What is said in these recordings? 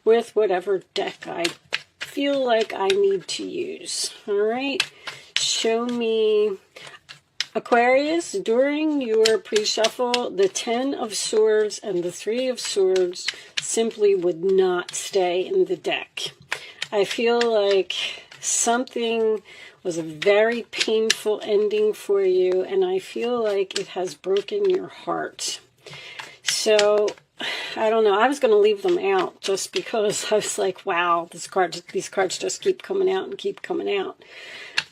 with whatever deck I feel like I need to use. All right, show me, Aquarius, during your pre-shuffle, the 10 of Swords and the 3 of Swords simply would not stay in the deck. I feel like something was a very painful ending for you, and I feel like it has broken your heart. So, I don't know. I was going to leave them out just because I was like, wow, these cards just keep coming out and keep coming out.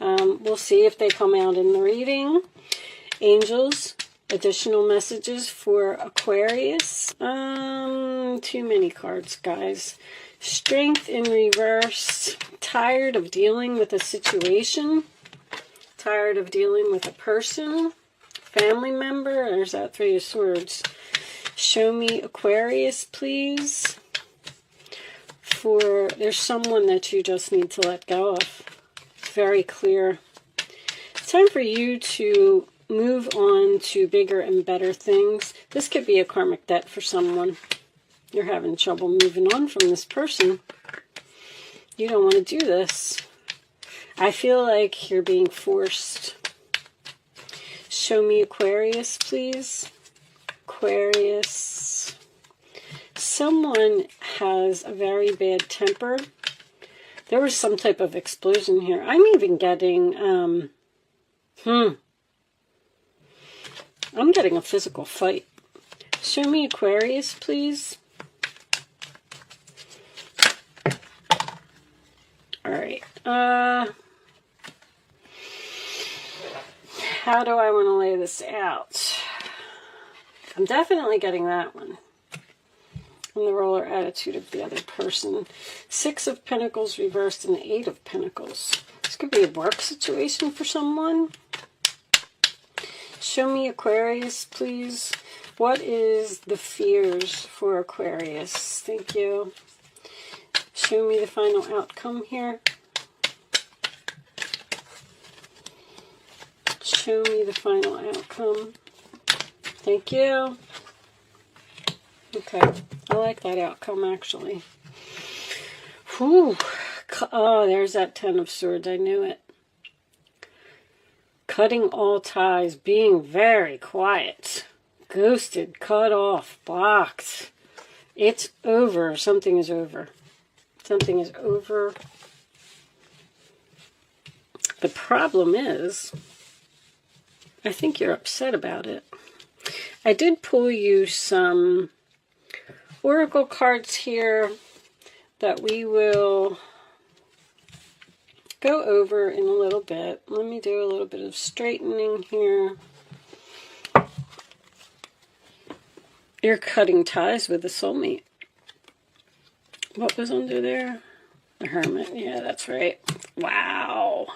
We'll see if they come out in the reading. Angels, additional messages for Aquarius. Too many cards, guys. Strength in reverse. Tired of dealing with a situation. Tired of dealing with a person. Family member. There's that 3 of Swords. Show me Aquarius, please. There's someone that you just need to let go of. It's very clear. It's time for you to move on to bigger and better things. This could be a karmic debt for someone. You're having trouble moving on from this person. You don't want to do this. I feel like you're being forced. Show me Aquarius, please. Aquarius. Someone has a very bad temper. There was some type of explosion here. I'm even getting, I'm getting a physical fight. Show me Aquarius, please. Alright. How do I want to lay this out? I'm definitely getting that one. And the roller attitude of the other person. 6 of Pentacles reversed and 8 of Pentacles. This could be a work situation for someone. Show me Aquarius, please. What is the fears for Aquarius? Thank you. Show me the final outcome here. Show me the final outcome. Thank you. Okay, I like that outcome, actually. Whew. Oh, there's that 10 of Swords. I knew it. Cutting all ties, being very quiet. Ghosted, cut off, blocked. It's over. Something is over. Something is over. The problem is, I think you're upset about it. I did pull you some oracle cards here that we will go over in a little bit. Let me do a little bit of straightening here. You're cutting ties with a soulmate. What was under there? The Hermit. Yeah, that's right. Wow.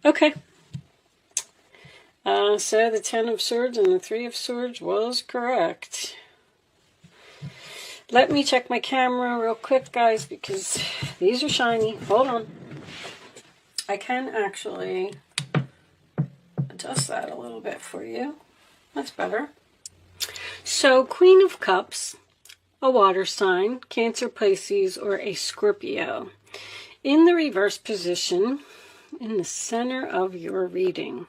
Okay. So the 10 of Swords and the 3 of Swords was correct. Let me check my camera real quick, guys, because these are shiny. Hold on. I can actually adjust that a little bit for you. That's better. So, Queen of Cups, a water sign, Cancer, Pisces, or a Scorpio. In the reverse position, in the center of your reading,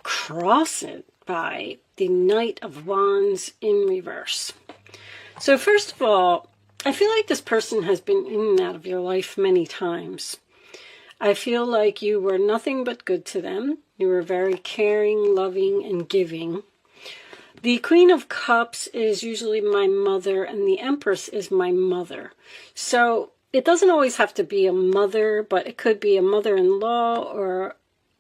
cross it by the Knight of Wands in reverse. So first of all, I feel like this person has been in and out of your life many times. I feel like you were nothing but good to them. You were very caring, loving, and giving. The Queen of Cups is usually my mother, and the Empress is my mother. So it doesn't always have to be a mother, but it could be a mother-in-law or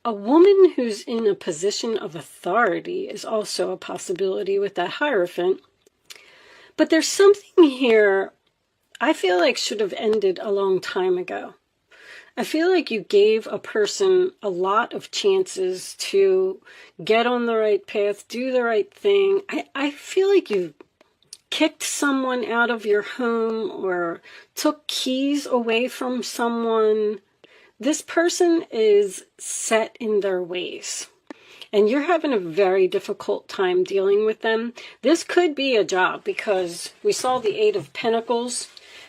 a woman who's in a position of authority is also a possibility with that Hierophant. But there's something here I feel like should have ended a long time ago. I feel like you gave a person a lot of chances to get on the right path, do the right thing. I feel like you kicked someone out of your home or took keys away from someone. This person is set in their ways. and you're having a very difficult time dealing with them. This could be a job because we saw the Eight of Pentacles,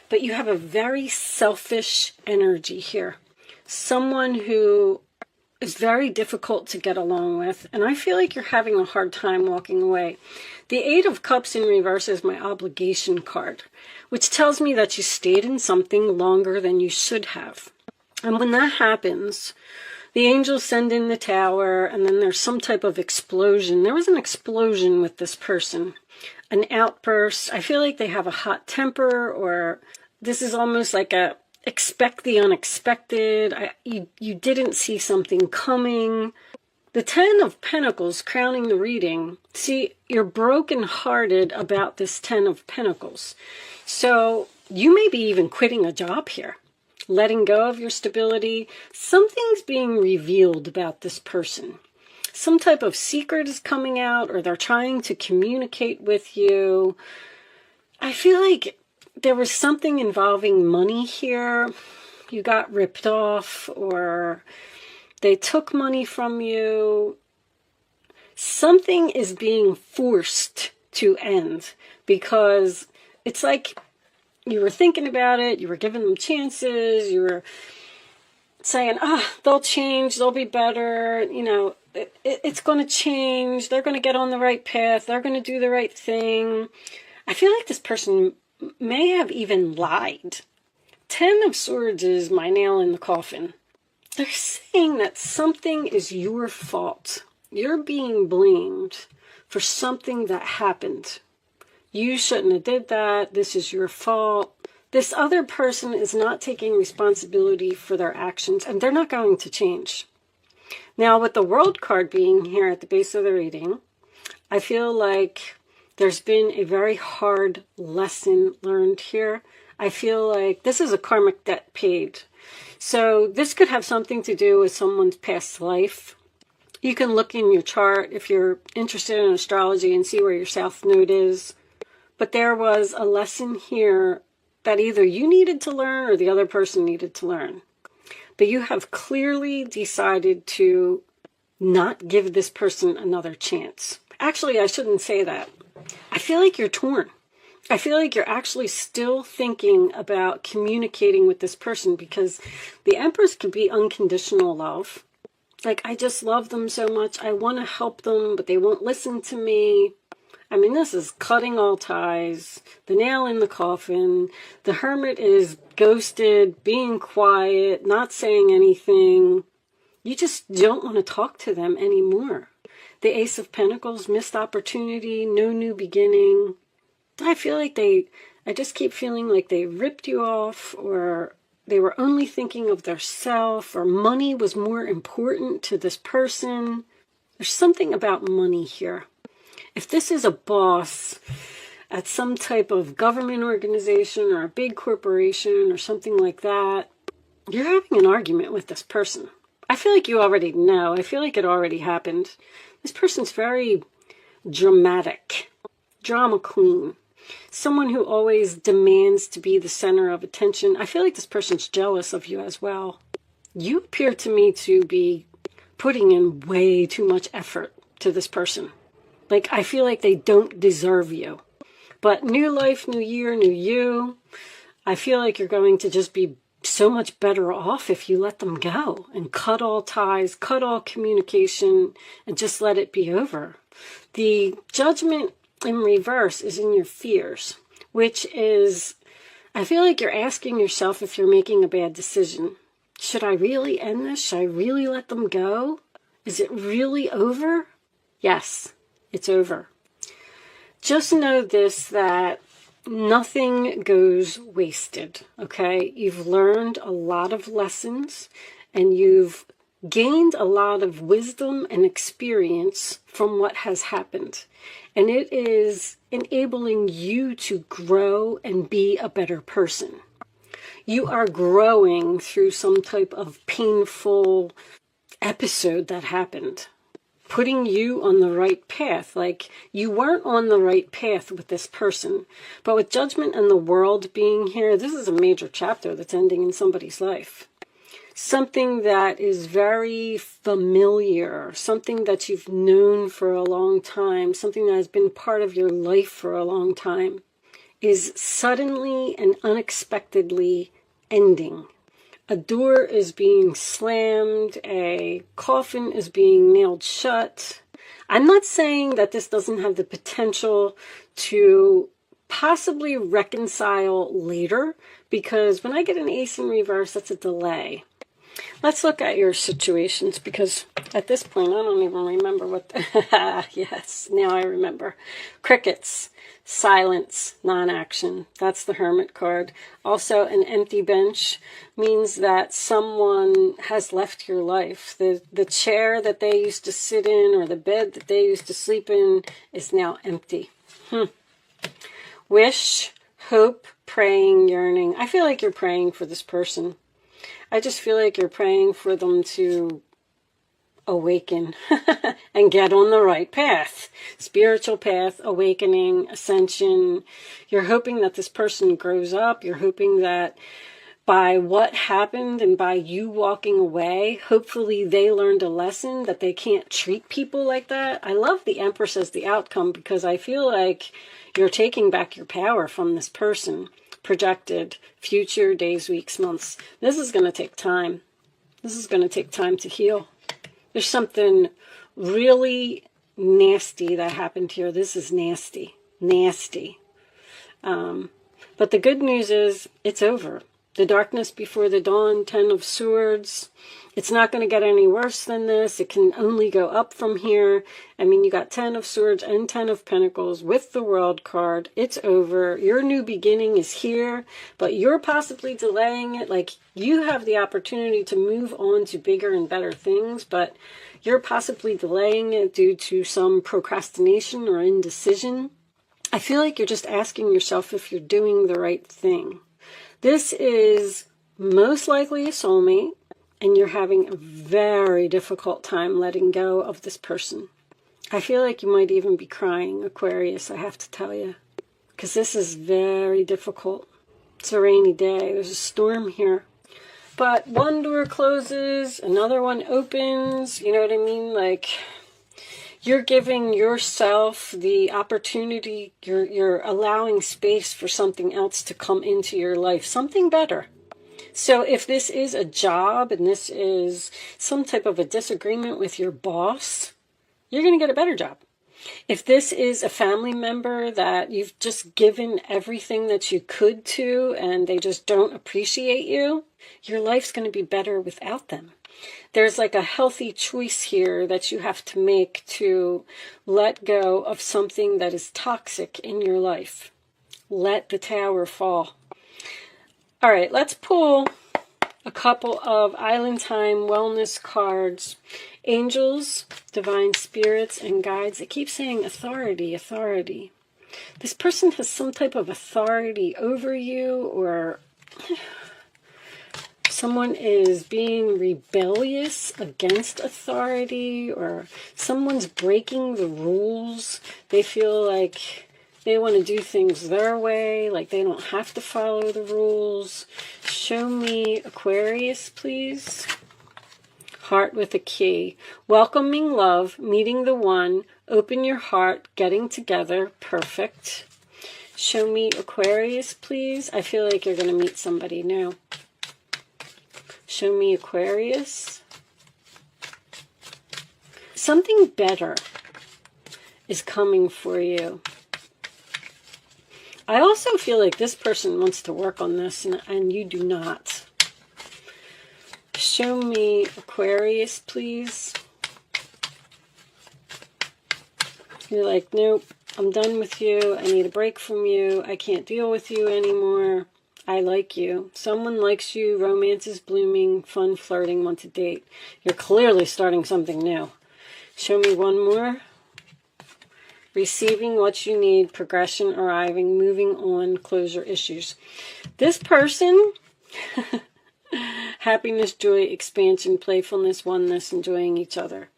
but you have a very selfish energy here. Someone who is very difficult to get along with, and I feel like you're having a hard time walking away. The Eight of Cups in reverse is my obligation card, which tells me that you stayed in something longer than you should have. And when that happens, the angels send in the tower, and then there's some type of explosion. There was an explosion with this person, an outburst. I feel like they have a hot temper, or this is almost like a expect the unexpected. You didn't see something coming. The Ten of Pentacles crowning the reading. See, you're brokenhearted about this Ten of Pentacles. So you may be even quitting a job here, letting go of your stability. Something's being revealed about this person. Some type of secret is coming out, or they're trying to communicate with you. I feel like there was something involving money here. You got ripped off, or they took money from you. Something is being forced to end because it's like you were thinking about it, you were giving them chances, you were saying, they'll change, they'll be better, you know, it's going to change, they're going to get on the right path, they're going to do the right thing. I feel like this person may have even lied. Ten of Swords is my nail in the coffin. They're saying that something is your fault. You're being blamed for something that happened. You shouldn't have did that. This is your fault. This other person is not taking responsibility for their actions, and they're not going to change. Now, with the World card being here at the base of the reading, I feel like there's been a very hard lesson learned here. I feel like this is a karmic debt paid. So this could have something to do with someone's past life. You can look in your chart if you're interested in astrology and see where your south node is. But there was a lesson here that either you needed to learn or the other person needed to learn. But you have clearly decided to not give this person another chance. Actually, I shouldn't say that. I feel like you're torn. I feel like you're actually still thinking about communicating with this person, because the Empress could be unconditional love. Like, I just love them so much. I want to help them, but they won't listen to me. I mean, this is cutting all ties, the nail in the coffin. The Hermit is ghosted, being quiet, not saying anything. You just don't want to talk to them anymore. The Ace of Pentacles, missed opportunity, no new beginning. I feel like I just keep feeling like they ripped you off, or they were only thinking of their self, or money was more important to this person. There's something about money here. If this is a boss at some type of government organization or a big corporation or something like that, you're having an argument with this person. I feel like you already know. I feel like it already happened. This person's very dramatic, drama queen. Someone who always demands to be the center of attention. I feel like this person's jealous of you as well. You appear to me to be putting in way too much effort to this person. Like, I feel like they don't deserve you. But new life, new year, new you. I feel like you're going to just be so much better off if you let them go and cut all ties, cut all communication, and just let it be over. The Judgment in reverse is in your fears, which is, I feel like you're asking yourself if you're making a bad decision. Should I really end this? Should I really let them go? Is it really over? Yes, it's over. Just know this, that nothing goes wasted, okay? You've learned a lot of lessons, and you've gained a lot of wisdom and experience from what has happened. And it is enabling you to grow and be a better person. You are growing through some type of painful episode that happened, putting you on the right path. Like, you weren't on the right path with this person. But with Judgment and the World being here, this is a major chapter that's ending in somebody's life. something that is very familiar, something that you've known for a long time, something that has been part of your life for a long time, is suddenly and unexpectedly ending. A door is being slammed, a coffin is being nailed shut. I'm not saying that this doesn't have the potential to possibly reconcile later, because when I get an ace in reverse, that's a delay. Let's look at your situations, because at this point, I don't even remember what yes, now I remember. Crickets, silence, non-action. That's the Hermit card. Also, an empty bench means that someone has left your life. The chair that they used to sit in or the bed that they used to sleep in is now empty. Wish, hope, praying, yearning. I feel like you're praying for this person. I just feel like you're praying for them to awaken and get on the right path. Spiritual path, awakening, ascension. You're hoping that this person grows up. You're hoping that by what happened and by you walking away, hopefully they learned a lesson that they can't treat people like that. I love the Empress as the outcome, because I feel like you're taking back your power from this person. Projected future days, weeks, months. This is going to take time. This is going to take time to heal. There's something really nasty that happened here. This is nasty. Nasty. But the good news is it's over. The darkness before the dawn, 10 of Swords. It's not going to get any worse than this. It can only go up from here. I mean, you got 10 of Swords and 10 of Pentacles with the World card. It's over. Your new beginning is here, but you're possibly delaying it. Like, you have the opportunity to move on to bigger and better things, but you're possibly delaying it due to some procrastination or indecision. I feel like you're just asking yourself if you're doing the right thing. This is most likely a soulmate, and you're having a very difficult time letting go of this person. I feel like you might even be crying, Aquarius, I have to tell you, because this is very difficult. It's a rainy day. There's a storm here. But one door closes, another one opens. You know what I mean? Like, you're giving yourself the opportunity, you're allowing space for something else to come into your life, something better. So if this is a job and this is some type of a disagreement with your boss, you're going to get a better job. If this is a family member that you've just given everything that you could to and they just don't appreciate you, your life's going to be better without them. There's like a healthy choice here that you have to make to let go of something that is toxic in your life. Let the tower fall. All right, let's pull a couple of Island Time wellness cards. Angels, divine spirits, and guides. It keeps saying authority, authority. This person has some type of authority over you, or someone is being rebellious against authority, or someone's breaking the rules. They feel like they want to do things their way, like they don't have to follow the rules. Show me Aquarius, please. Heart with a key. Welcoming love, meeting the one, open your heart, getting together, perfect. Show me Aquarius, please. I feel like you're going to meet somebody new. Show me Aquarius. Something better is coming for you. I also feel like this person wants to work on this and you do not. Show me Aquarius, please. You're like, nope, I'm done with you. I need a break from you. I can't deal with you anymore. I like you. Someone likes you. Romance is blooming. Fun, flirting, want to date. You're clearly starting something new. Show me one more. Receiving what you need. Progression arriving. Moving on. Closure issues. This person... Happiness, joy, expansion, playfulness, oneness, enjoying each other.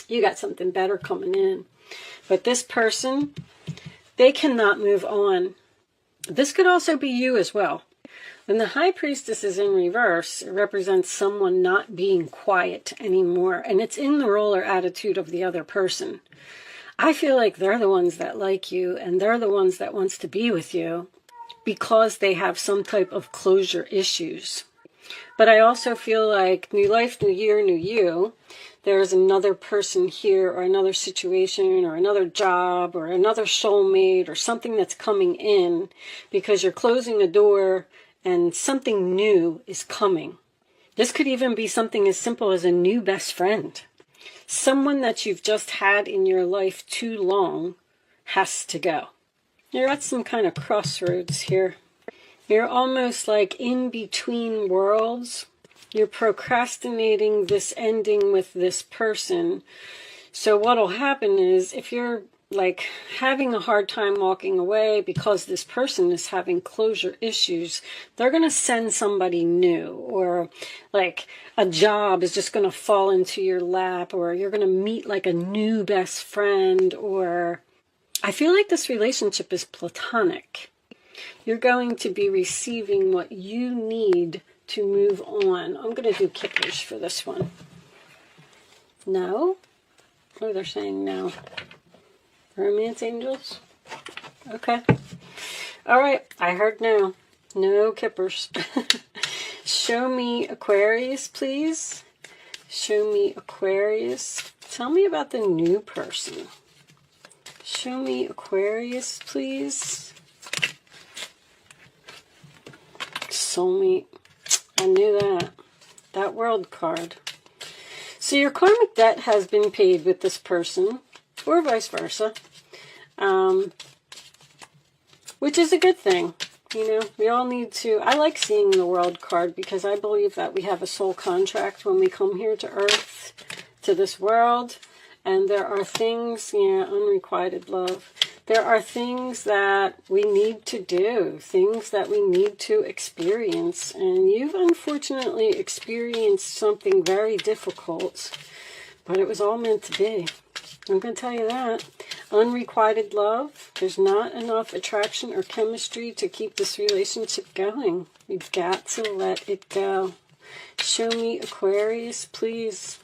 You got something better coming in. But this person, they cannot move on. This could also be you as well. When the High Priestess is in reverse, it represents someone not being quiet anymore. And it's in the role or attitude of the other person. I feel like they're the ones that like you, and they're the ones that wants to be with you because they have some type of closure issues. But I also feel like new life, new year, new you. There's another person here, or another situation, or another job, or another soulmate, or something that's coming in because you're closing a door and something new is coming. This could even be something as simple as a new best friend. Someone that you've just had in your life too long has to go. You're at some kind of crossroads here. You're almost like in between worlds. You're procrastinating this ending with this person. So what'll happen is, if you're like having a hard time walking away because this person is having closure issues, they're going to send somebody new, or like a job is just going to fall into your lap, or you're going to meet like a new best friend, or I feel like this relationship is platonic. You're going to be receiving what you need to move on. I'm going to do kickers for this one. No? Oh, they're saying no. Romance angels? Okay. All right. I heard no. No kippers. Show me Aquarius, please. Show me Aquarius. Tell me about the new person. Show me Aquarius, please. Soulmate. I knew that. That World card. So your karmic debt has been paid with this person, or vice versa, which is a good thing. You know, we all need to, I like seeing the World card because I believe that we have a soul contract when we come here to Earth, to this world, and there are things, unrequited love. There are things that we need to do, things that we need to experience, and you've unfortunately experienced something very difficult, but it was all meant to be. I'm going to tell you that. Unrequited love, there's not enough attraction or chemistry to keep this relationship going. You've got to let it go. Show me Aquarius, please.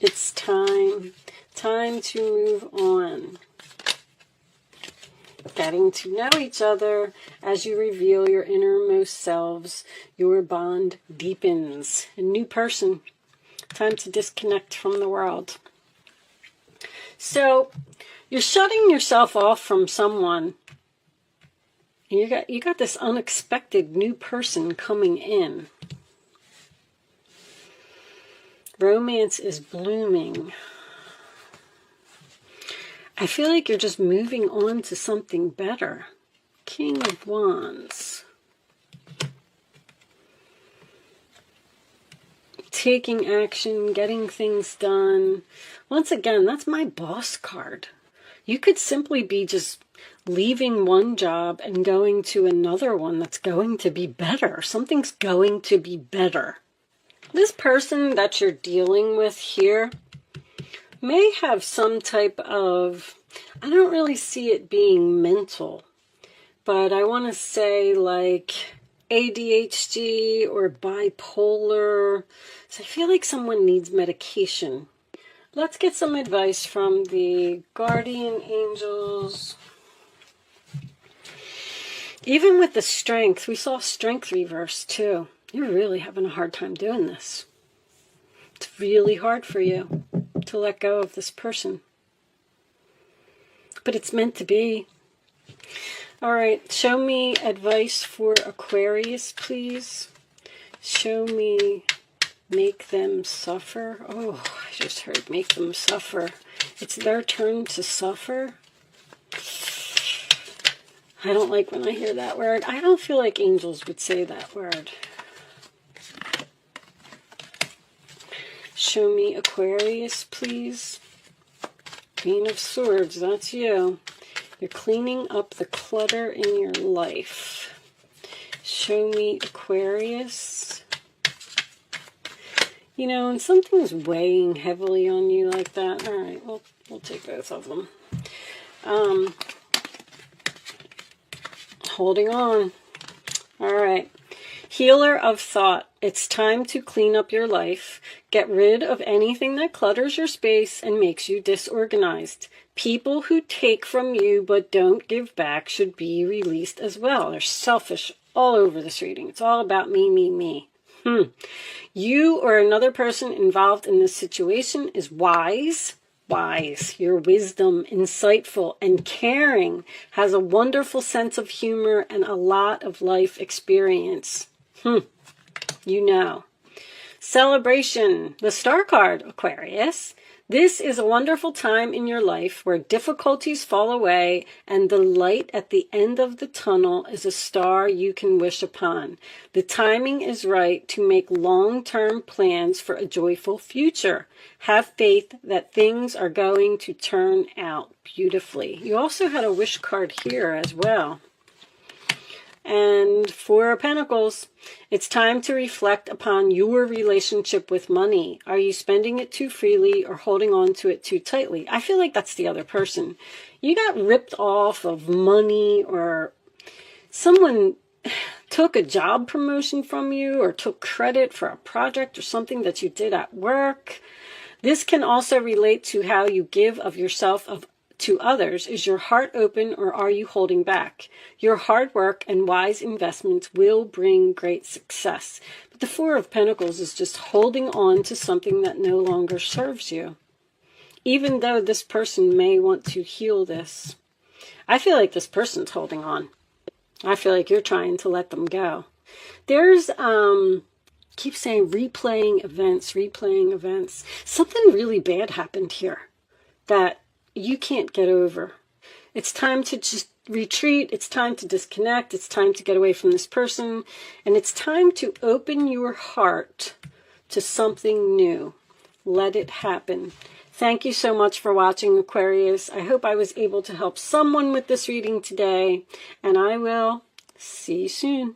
It's time. Time to move on. Getting to know each other as you reveal your innermost selves. Your bond deepens. A new person. Time to disconnect from the world. So, you're shutting yourself off from someone. You got this unexpected new person coming in. Romance is blooming. I feel like you're just moving on to something better. King of Wands. Taking action, getting things done. Once again, that's my boss card. You could simply be just leaving one job and going to another one that's going to be better. Something's going to be better. This person that you're dealing with here may have some type of, I don't really see it being mental, but I want to say like ADHD or bipolar. So I feel like someone needs medication. Let's get some advice from the guardian angels. Even with the strength, we saw strength reverse too. You're really having a hard time doing this. It's really hard for you to let go of this person. But it's meant to be. All right, show me advice for Aquarius, please. Show me make them suffer. Oh, I just heard make them suffer. It's their turn to suffer. I don't like when I hear that word. I don't feel like angels would say that word. Show me Aquarius, please. Queen of Swords, that's you. You're cleaning up the clutter in your life. Show me Aquarius. You know, and something's weighing heavily on you like that. All right, we'll take both of them. holding on. All right. Healer of thought. It's time to clean up your life. Get rid of anything that clutters your space and makes you disorganized. People who take from you but don't give back should be released as well. They're selfish all over this reading. It's all about me, me, me. You or another person involved in this situation is wise. Your wisdom, insightful, and caring, has a wonderful sense of humor and a lot of life experience. You know. Celebration, the star card, Aquarius. This is a wonderful time in your life where difficulties fall away and the light at the end of the tunnel is a star you can wish upon. The timing is right to make long-term plans for a joyful future. Have faith that things are going to turn out beautifully. You also had a wish card here as well. And Four of Pentacles, it's time to reflect upon your relationship with money. Are you spending it too freely or holding on to it too tightly? I feel like that's the other person. You got ripped off of money, or someone took a job promotion from you or took credit for a project or something that you did at work. This can also relate to how you give of yourself to others. Is your heart open or are you holding back? Your hard work and wise investments will bring great success. But the Four of Pentacles is just holding on to something that no longer serves you. Even though this person may want to heal this, I feel like this person's holding on. I feel like you're trying to let them go. There's, keep saying replaying events. Something really bad happened here that you can't get over. It's time to just retreat. It's time to disconnect. It's time to get away from this person. And it's time to open your heart to something new. Let it happen. Thank you so much for watching, Aquarius. I hope I was able to help someone with this reading today. And I will see you soon.